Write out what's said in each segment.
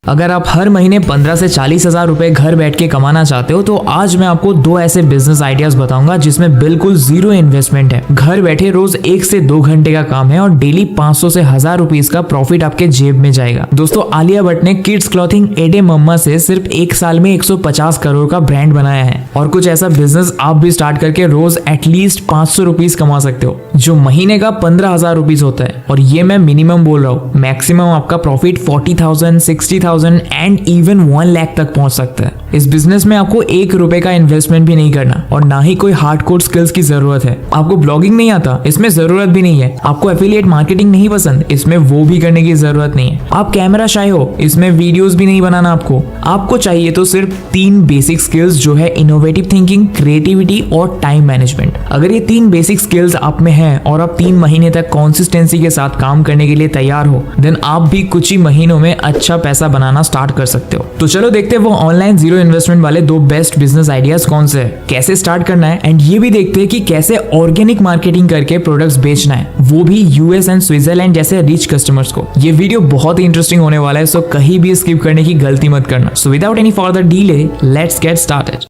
अगर आप हर महीने 15 से 40 हजार रुपए घर बैठ के कमाना चाहते हो तो आज मैं आपको 2 ऐसे बिजनेस आइडियाज बताऊंगा जिसमें बिल्कुल जीरो इन्वेस्टमेंट है। घर बैठे रोज 1 से 2 घंटे का काम है और डेली 500 से 1000 रुपीज का प्रॉफिट आपके जेब में जाएगा। दोस्तों, आलिया भट्ट ने किड्स क्लॉथिंग एडे मम्मा से सिर्फ 1 साल में 150 करोड़ का ब्रांड बनाया है और कुछ ऐसा बिजनेस आप भी स्टार्ट करके रोज एटलीस्ट 500 रुपीज कमा सकते हो जो महीने का 15,000 रुपीज होता है। और ये मैं मिनिमम बोल रहा हूँ, मैक्सिमम आपका प्रॉफिट 40,000, 60,000 एंड इवन 1 लाख तक पहुंच सकता है। इस बिजनेस में आपको 1 रुपए का इन्वेस्टमेंट भी नहीं करना और ना ही कोई हार्डकोर स्किल्स की जरूरत है। आपको ब्लॉगिंग नहीं आता, इसमें जरूरत भी नहीं है। आपको एफिलिएट मार्केटिंग नहीं पसंद, इसमें वो भी करने की जरूरत नहीं है। आप कैमरा शाय हो, इसमें वीडियोस भी नहीं बनाना आपको चाहिए तो सिर्फ 3 बेसिक स्किल्स जो है इनोवेटिव थिंकिंग, क्रिएटिविटी और टाइम मैनेजमेंट। अगर ये 3 बेसिक स्किल्स आप में है और आप 3 महीने तक कंसिस्टेंसी के साथ काम करने के लिए तैयार हो, देन आप भी कुछ ही महीनों में अच्छा पैसा बनाना स्टार्ट कर सकते हो। तो चलो देखते हैं वो ऑनलाइन जीरो इन्वेस्टमेंट वाले 2 बेस्ट बिजनेस आइडियाज कौन से है, कैसे स्टार्ट करना है एंड ये भी देखते हैं कि कैसे ऑर्गेनिक मार्केटिंग करके प्रोडक्ट्स बेचना है, वो भी यूएस एंड स्विट्जरलैंड जैसे रिच कस्टमर्स को। ये वीडियो बहुत ही इंटरेस्टिंग होने वाला है, सो कहीं भी स्किप करने की गलती मत करना। So without any further delay, let's get started.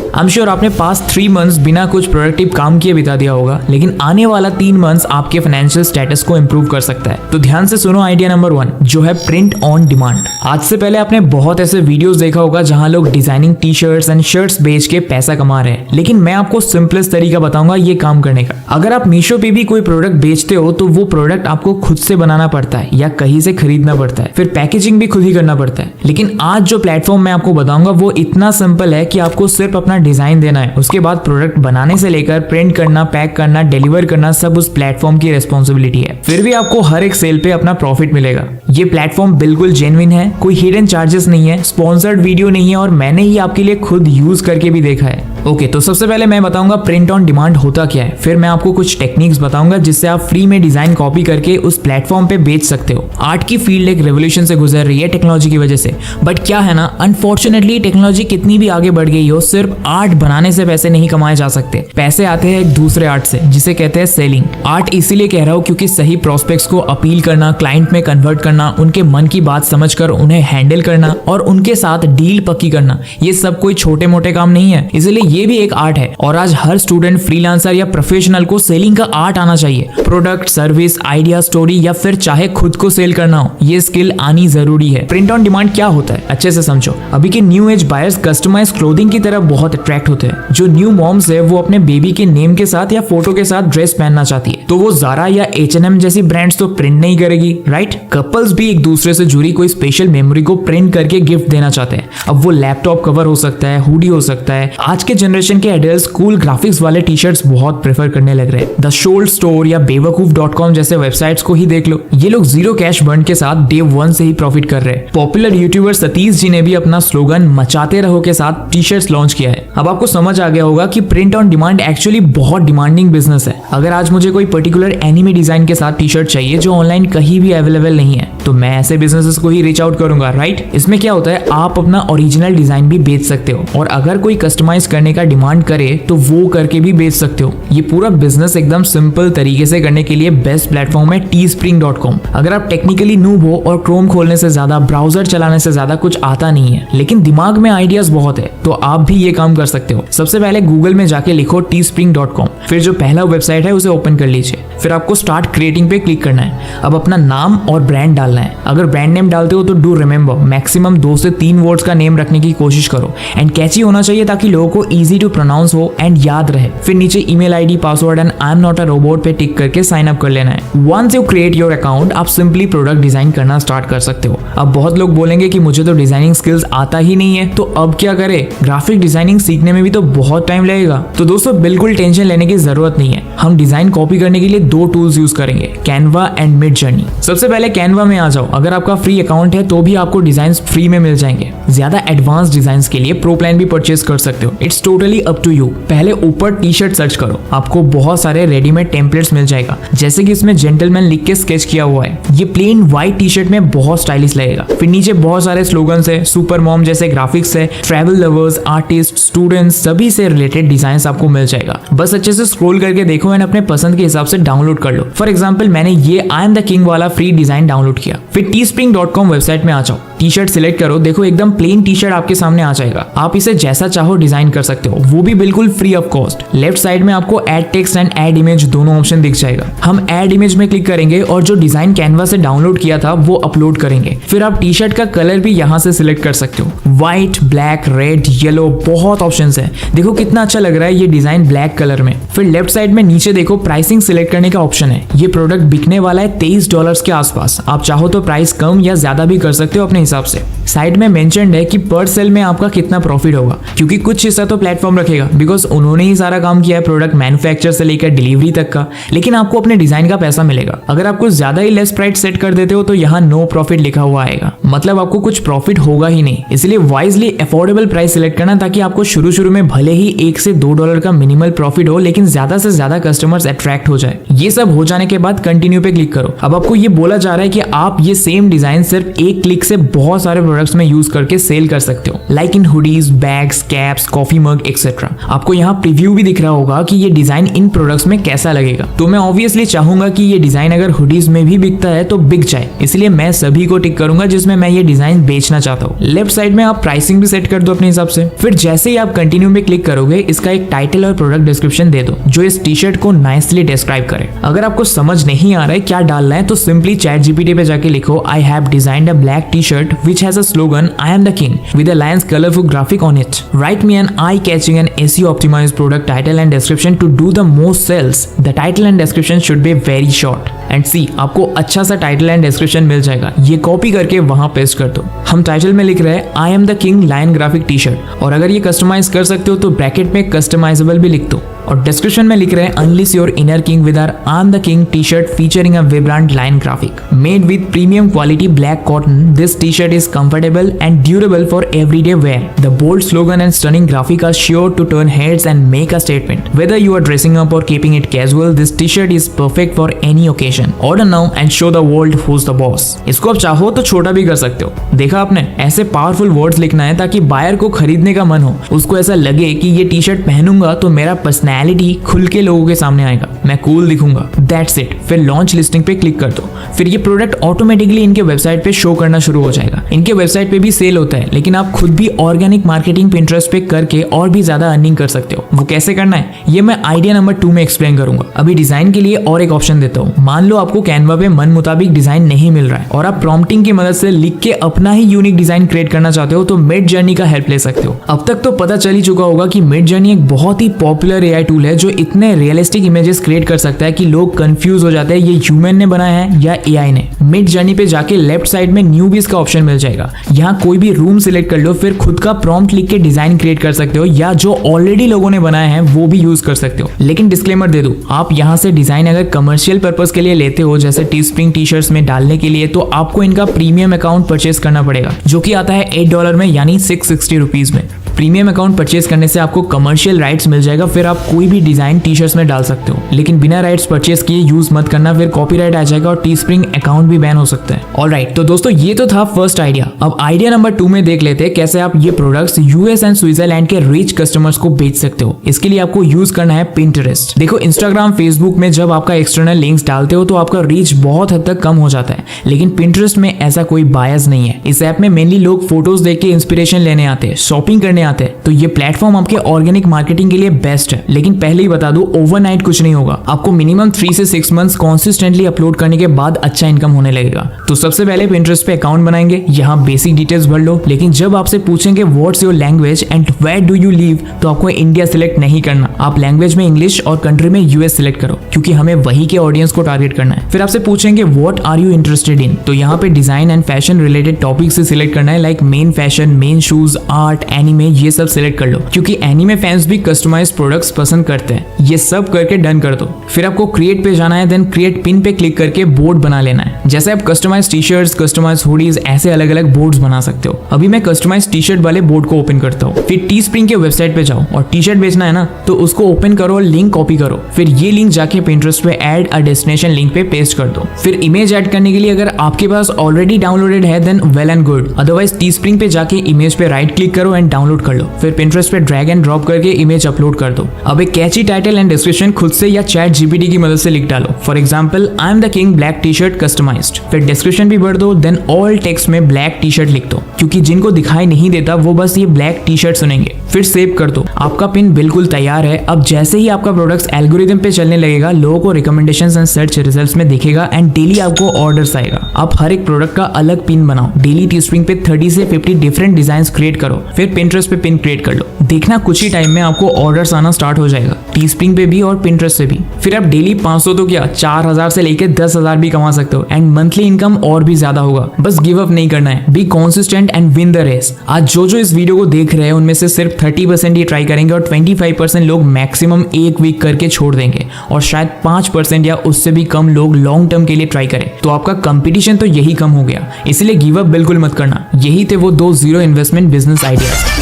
I am sure आपने पास्ट 3 मंथ्स बिना कुछ प्रोडक्टिव काम किए बिता दिया होगा, लेकिन आने वाला 3 मंथ्स आपके फाइनेंशियल स्टेटस को इंप्रूव कर सकता है। तो ध्यान से सुनो आइडिया नंबर 1 जो है प्रिंट ऑन डिमांड। आज से पहले आपने बहुत ऐसे वीडियोस देखा होगा जहां लोग designing T shirts and shirts बेच के पैसा कमा रहे हैं, लेकिन मैं आपको सिंपलेस्ट तरीका बताऊंगा ये काम करने का। अगर आप मीशो पे भी कोई प्रोडक्ट बेचते हो तो वो प्रोडक्ट आपको खुद से बनाना पड़ता है या कहीं से खरीदना पड़ता है, फिर पैकेजिंग भी खुद ही करना पड़ता है। लेकिन आज जो प्लेटफॉर्म मैं आपको बताऊंगा वो इतना सिंपल है कि आपको सिर्फ अपना डिजाइन देना है, उसके बाद प्रोडक्ट बनाने से लेकर प्रिंट करना, पैक करना, डिलीवर करना सब उस प्लेटफॉर्म की रिस्पॉन्सिबिलिटी है। फिर भी आपको हर एक सेल पे अपना प्रॉफिट मिलेगा। ये प्लेटफॉर्म बिल्कुल जेन्युइन है, कोई हिडन चार्जेस नहीं है, स्पॉन्सर्ड वीडियो नहीं है और मैंने ही आपके लिए खुद यूज करके भी देखा है। ओके, तो सबसे पहले मैं बताऊंगा प्रिंट ऑन डिमांड होता क्या है, फिर मैं आपको कुछ टेक्निक्स बताऊंगा जिससे आप फ्री में डिजाइन कॉपी करके उस प्लेटफॉर्म पे बेच सकते हो। आर्ट की फील्ड एक रेवोल्यूशन से गुजर रही है टेक्नोलॉजी की वजह से, बट क्या है ना, अनफॉर्चुनेटली टेक्नोलॉजी कितनी भी आगे बढ़ गई हो, सिर्फ आर्ट बनाने से पैसे नहीं कमाए जा सकते। पैसे आते हैं एक दूसरे आर्ट से जिसे कहते हैं सेलिंग। आर्ट इसीलिए कह रहा हूँ क्योंकि सही प्रोस्पेक्ट्स को अपील करना, क्लाइंट में कन्वर्ट करना, उनके मन की बात समझकर उन्हें हैंडल करना और उनके साथ डील पक्की करना, ये सब कोई छोटे मोटे काम नहीं है, इसलिए ये भी एक आर्ट है। और आज हर स्टूडेंट, फ्रीलांसर या प्रोफेशनल को सेलिंग का आर्ट आना चाहिए। प्रोडक्ट, सर्विस, आइडिया, स्टोरी या फिर चाहे खुद को सेल करना हो, ये स्किल आनी जरूरी है। प्रिंट ऑन डिमांड क्या होता है अच्छे से समझो। अभी के new age buyers customise clothing की तरफ बहुत अट्रैक्ट होते हैं। जो न्यू मॉम्स है वो अपने बेबी के नेम के साथ या फोटो के साथ ड्रेस पहनना चाहती है, तो वो ज़ारा या H&M जैसी ब्रांड्स तो प्रिंट नहीं करेगी, राइट। कपल्स भी एक दूसरे से जुड़ी कोई स्पेशल मेमोरी को प्रिंट करके गिफ्ट देना चाहते हैं। अब वो लैपटॉप कवर हो सकता है, हुडी हो सकता है। आज के जनरेशन के एडल्ट्स कूल ग्राफिक्स वाले टी शर्ट्स बहुत प्रेफर करने लग रहे हैं। द शोल्ड स्टोर या बेवकूफ.com जैसे वेबसाइट्स को ही देख लो, ये लोग जीरो कैश बर्न के साथ डे 1 से ही प्रॉफिट कर रहे हैं। पॉपुलर यूट्यूबर सतीश जी ने भी अपना स्लोगन मचाते रहो के साथ टी शर्ट्स लॉन्च किया है। अब आपको समझ आ गया होगा कि प्रिंट ऑन डिमांड एक्चुअली बहुत डिमांडिंग बिजनेस है। अगर आज मुझे कोई पर्टिकुलर एनिमे डिजाइन के साथ टी शर्ट चाहिए जो ऑनलाइन कहीं भी अवेलेबल नहीं है, तो मैं ऐसे बिजनेसेस को ही रीच आउट करूंगा, राइट। इसमें क्या होता है, आप अपना ओरिजिनल डिजाइन भी बेच सकते हो और अगर कोई कस्टमाइज करने का डिमांड करे तो वो करके भी बेच सकते हो। ये पूरा बिजनेस एकदम सिंपल तरीके से करने के लिए बेस्ट प्लेटफॉर्म है teespring.com। अगर आप टेक्निकली नूब हो और क्रोम खोलने से ज्यादा, ब्राउजर चलाने से ज्यादा कुछ आता नहीं है, लेकिन दिमाग में आइडियाज बहुत है, तो आप भी ये काम कर सकते हो। सबसे पहले गूगल में जाके लिखो teespring.com, फिर जो पहला वेबसाइट है उसे ओपन कर लीजिए। फिर आपको स्टार्ट क्रिएटिंग पे क्लिक करना है। अब अपना नाम और ब्रांड डालना है। अगर ब्रांड नेम डालते हो तो डू रिमेंबर मैक्सिमम 2 से 3 वर्ड्स का नेम रखने की कोशिश करो एंड कैची होना चाहिए ताकि लोगों को इजी टू प्रोनाउंस हो एंड याद रहे। फिर नीचे email ID, password and I am not a robot पे टिक करके साइन अप कर लेना है। Once you create your account, आप सिंपली प्रोडक्ट डिजाइन करना स्टार्ट कर सकते हो। अब बहुत लोग बोलेंगे कि मुझे तो डिजाइनिंग स्किल्स आता ही नहीं है, तो अब क्या करें, ग्राफिक डिजाइनिंग सीखने में भी तो बहुत टाइम लगेगा। तो दोस्तों बिल्कुल टेंशन लेने की जरूरत नहीं है। हम डिजाइन कॉपी करने के लिए 2 टूल्स यूज करेंगे, कैनवा एंड मिड जर्नी। सबसे पहले कैनवा में आ जाओ। अगर आपका फ्री अकाउंट है तो भी आपको डिजाइन फ्री में मिल जाएंगे। ज्यादा एडवांस डिजाइन के लिए प्रो प्लान भी परचेज कर सकते हो। It's totally up to you. पहले ऊपर टी शर्ट सर्च करो, आपको बहुत सारे रेडीमेड टेम्पलेट्स मिल जाएगा, जैसे कि इसमें जेंटलमैन लिख के स्केच किया हुआ है। ये प्लेन व्हाइट टी शर्ट में बहुत स्टाइलिश लगेगा। फिर नीचे बहुत सारे स्लोगन्स है, सुपर मॉम जैसे ग्राफिक्स है, ट्रैवल लवर्स, आर्टिस्ट, स्टूडेंट्स सभी से रिलेटेड डिजाइन आपको मिल जाएगा। बस अच्छे से स्क्रॉल करके देखो एंड अपने पसंद के हिसाब से डाउनलोड कर लो। फॉर एग्जाम्पल मैंने ये आई एम द किंग वाला फ्री डिजाइन डाउनलोड किया। फिर teespring.com वेबसाइट में आ जाओ। टी शर्ट सिलेक्ट करो, देखो एकदम प्लेन टी शर्ट आपके सामने आ जाएगा। आप इसे जैसा चाहो डिजाइन कर सकते हो, वो भी बिल्कुल free of cost. Left side में आपको add text and add image दोनों ऑप्शन दिख जाएगा। हम ऐड इमेज में क्लिक करेंगे और जो डिजाइन कैनवा से डाउनलोड किया था वो अपलोड करेंगे। फिर आप टी शर्ट का कलर भी यहाँ से सिलेक्ट कर सकते हो, व्हाइट, ब्लैक, रेड, येलो, बहुत ऑप्शंस है। देखो कितना अच्छा लग रहा है ये डिजाइन ब्लैक कलर में। फिर लेफ्ट साइड में नीचे देखो प्राइसिंग सिलेक्ट करने का ऑप्शन है। ये प्रोडक्ट बिकने वाला है $23 के आसपास। आप चाहो तो प्राइस कम या ज्यादा भी कर सकते हो अपने हिसाब से। साइड में मेंशन्ड है कि पर सेल में आपका कितना प्रॉफिट होगा, क्योंकि कुछ हिस्सा तो प्लेटफॉर्म रखेगा बिकॉज उन्होंने ही सारा काम किया है प्रोडक्ट मैन्युफैक्चर से लेकर डिलीवरी तक का, लेकिन आपको अपने डिजाइन का पैसा मिलेगा। अगर आप कुछ ज्यादा ही लेस प्राइस सेट कर देते हो तो यहाँ नो प्रॉफिट लिखा हुआ आएगा, मतलब आपको कुछ प्रॉफिट होगा ही नहीं। इसलिए वाइजली अफोर्डेबल प्राइस सिलेक्ट करना, ताकि आपको शुरू में भले ही $1 से $2 का मिनिमल प्रॉफिट हो, लेकिन ज्यादा से ज्यादा कस्टमर्स अट्रैक्ट हो जाए। ये सब हो जाने के बाद कंटिन्यू पे क्लिक करो। अब आपको ये बोला जा रहा है कि आप ये सेम डिजाइन सिर्फ एक क्लिक से बहुत सारे प्रोडक्ट्स में यूज करके सेल कर सकते हो, like in hoodies, bags, caps, coffee mug etcetera. आपको यहाँ प्रीव्यू भी दिख रहा होगा कि ये डिजाइन इन प्रोडक्ट्स में कैसा लगेगा। तो मैं ऑब्वियसली चाहूंगा कि ये डिजाइन अगर हुडीज में भी बिकता है तो बिक जाए, इसलिए मैं सभी को टिक करूंगा जिसमें मैं ये डिजाइन बेचना चाहता हूँ। लेफ्ट साइड में आप प्राइसिंग भी सेट कर दो अपने हिसाब से। फिर जैसे ही आप कंटिन्यू में क्लिक करोगे, इसका एक टाइटल और प्रोडक्ट डिस्क्रिप्शन दे दो जो इस टी शर्ट को नाइसली डिस्क्राइब करे। अगर आपको समझ नहीं आ रहा है क्या डालना है तो सिंपली ChatGPT पे जाके लिखो I have designed a black T shirt which has a slogan I am the king with a lion's colorful graphic on it. Write me an eye-catching and SEO optimized product title and description to do the most sales. The title and description should be very short. And see, आपको अच्छा सा title and description मिल जाएगा। ये copy करके वहां paste कर दो। हम टाइटल में लिख रहे हैं I am the king lion graphic T shirt, और अगर ये कस्टमाइज कर सकते हो तो ब्रैकेट में कस्टमाइजेबल भी लिख दो। और डिस्क्रिप्शन में लिख रहे हैं unleash your inner king with our I am the king T shirt featuring a vibrant line graphic made with premium quality black cotton. This T shirt is comfortable and durable for everyday wear. The bold slogan and stunning graphic are sure to turn heads and make a statement. Whether you are dressing up or keeping it casual, this t-shirt is perfect for any occasion. Order now and show the world who's the boss. इसको आप चाहो तो छोटा भी कर सकते हो। देखा आपने, ऐसे पावरफुल वर्ड्स लिखना है ताकि बायर को खरीदने का मन हो, उसको ऐसा लगे कि ये टी शर्ट पहनूंगा तो मेरा पर्सनैलिटी खुल के लोगों के सामने आएगा, मैं कूल दिखूंगा। That's it. फिर लॉन्च लिस्टिंग पे क्लिक कर दो। फिर ये प्रोडक्ट ऑटोमेटिकली इनके वेबसाइट पे शो करना शुरू हो जाएगा। इनके वेबसाइट पे भी सेल होता है, लेकिन आप खुद भी ऑर्गेनिक मार्केटिंग पिंटरेस्ट पे करके और भी ज्यादा अर्निंग कर सकते हो। वो कैसे करना है ये मैं आइडिया नंबर 2 में एक्सप्लेन करूंगा। अभी डिजाइन के लिए और एक ऑप्शन देता हूँ। मान लो आपको कैनवा पे मन मुताबिक डिजाइन नहीं मिल रहा है और आप प्रॉम्प्टिंग की मदद से लिख के अपना ही यूनिक डिजाइन क्रिएट करना चाहते हो, तो मिड जर्नी का हेल्प ले सकते हो। अब तक तो पता चल ही चुका होगा कि मिड जर्नी एक बहुत ही पॉपुलर एआई टूल है जो इतने रियलिस्टिक इमेजेस क्रिएट कर सकता है कि लोग कंफ्यूज हो जाते हैं ये ह्यूमन ने बनाया है या एआई ने। मिड जर्नी पे जाके लेफ्ट साइड में न्यूबीज का ऑप्शन मिल जाएगा। यहाँ कोई भी रूम सिलेक्ट कर लो, फिर खुद का प्रॉम्प्ट लिख के डिजाइन क्रिएट कर सकते हो, या जो ऑलरेडी लोगों ने बनाया है वो भी यूज कर सकते हो। लेकिन डिस्क्लेमर दे दूं, आप यहाँ से डिजाइन अगर कमर्शियल पर्पस के लिए लेते हो, जैसे टीस्प्रिंग टी शर्ट्स में डालने के लिए, तो आपको इनका प्रीमियम अकाउंट परचेज करना पड़ेगा, जो कि आता है $8 में, यानी 660 रुपीज में। प्रीमियम अकाउंट परचेज करने से आपको कमर्शियल राइट्स मिल जाएगा, फिर आप कोई भी डिजाइन टी शर्ट्स में डाल सकते हो। लेकिन बिना राइट्स परचेज किए यूज मत करना, फिर कॉपीराइट आ जाएगा और टीस्प्रिंग अकाउंट भी बैन हो सकता है। ऑलराइट, तो दोस्तों ये तो था फर्स्ट आइडिया। अब आइडिया नंबर 2 में देख लेते हैं कैसे आप ये प्रोडक्ट्स यूएस एंड स्विट्जरलैंड के रिच कस्टमर्स को बेच सकते हो। इसके लिए आपको यूज करना है पिंटरेस्ट। देखो, इंस्टाग्राम, फेसबुक में जब आपका एक्सटर्नल लिंक्स डालते हो तो आपका रीच बहुत हद तक कम हो जाता है, लेकिन पिंटरेस्ट में ऐसा कोई बायस नहीं है। इस ऐप में मेनली लोग फोटोज देख के इंस्पिरेशन लेने आते हैं, शॉपिंग करने आते हैं, तो ये प्लेटफॉर्म आपके ऑर्गेनिक मार्केटिंग के लिए बेस्ट है। लेकिन पहले ही बता दूं, ओवरनाइट कुछ नहीं होगा। आपको मिनिमम 3 से 6 मंथ्स कॉन्सिस्टेंटली अपलोड करने के बाद अच्छा इनकम होने लगेगा। तो सबसे पहले पिंटरेस्ट पे अकाउंट बनाएंगे, यहाँ बेसिक डिटेल्स भर लो, लेकिन जब आपसे पूछेंगे what's your language and where do you live, तो आपको इंडिया सिलेक्ट नहीं करना। आप लैंग्वेज में इंग्लिश और कंट्री में यूएस सिलेक्ट करो, क्योंकि हमें वही के ऑडियंस को टारगेट करना है। फिर आपसे पूछेंगे what are you interested in, तो यहाँ पे design and fashion related topic से सिलेक्ट करना है, like men fashion, men shoes, art, anime, ये सब सिलेक्ट कर लो, क्योंकि एनिमे फैंस भी कस्टमाइज्ड प्रोडक्ट्स पसंद करते हैं। ये सब करके डन कर दो। फिर आपको क्रिएट पे जाना है, देन क्रिएट पिन पे क्लिक करके बोर्ड बना लेना है। जैसे आप customised T shirts, customised hoodies, ऐसे अलग अलग बोर्ड्स बना सकते हो। अभी मैं कस्टमाइज्ड टी शर्ट वाले बोर्ड को ओपन करता हूँ। फिर टीस्प्रिंग के वेबसाइट पे जाओ और टी शर्ट बेचना है ना, तो उसको ओपन करो और लिंक कॉपी करो। फिर ये लिंक जाके पिंटरेस्ट पे ऐड अ डेस्टिनेशन लिंक पे पेस्ट कर दो। फिर इमेज ऐड करने के लिए अगर आपके पास ऑलरेडी डाउनलोडेड है then well and good, otherwise Teespring पे जाके इमेज पे राइट क्लिक करो एंड डाउनलोड कर लो, फिर Pinterest पे ड्रैग एंड ड्रॉप करके इमेज अपलोड कर दो। अब एक कैची टाइटल एंड डिस्क्रिप्शन खुद से या चैट जीपीटी की मदद से लिख डालो। For example, I am the king black T shirt customised. फिर डिस्क्रिप्शन भी भर दो, देन ऑल टेक्स्ट में ब्लैक टी शर्ट लिख दो, क्योंकि जिनको दिखाई नहीं देता वो बस ये ब्लैक टी शर्ट सुनेंगे। फिर सेव कर दो। आपका पिन बिल्कुल तैयार है। अब जैसे ही आपका प्रोडक्ट एल्गोरिदम पे चलने लगेगा, लोगों को रिकमेंडेशंस एंड सर्च रिजल्ट्स में दिखेगा एंड डेली आपको ऑर्डर्स आएगा। आप हर एक प्रोडक्ट का अलग पिन बनाओ। डेली टीस्प्रिंग पे 30 से 50 डिफरेंट डिजाइन्स क्रिएट करो, फिर Pinterest पे पिन क्रिएट कर लो। देखना कुछ ही टाइम में आपको ऑर्डर्स आना स्टार्ट हो जाएगा, टीस्प्रिंग पे भी और Pinterest पे भी। फिर आप डेली 500 तो क्या 4000 से लेकर 10,000 भी कमा सकते हो एंड मंथली इनकम और भी ज्यादा होगा। बस गिव अप नहीं करना है, be consistent and win the race. आज जो इस वीडियो को देख रहे हैं उनमें से सिर्फ 30% ये ट्राई करेंगे और 25% लोग मैक्सिमम एक वीक करके छोड़ देंगे और शायद 5% या उससे भी कम लोग लॉन्ग टर्म के लिए ट्राई करें। तो आपका कंपटीशन तो यही कम हो गया, इसलिए गिव अप बिल्कुल मत करना। यही थे वो 2 जीरो इन्वेस्टमेंट बिजनेस आइडियाज।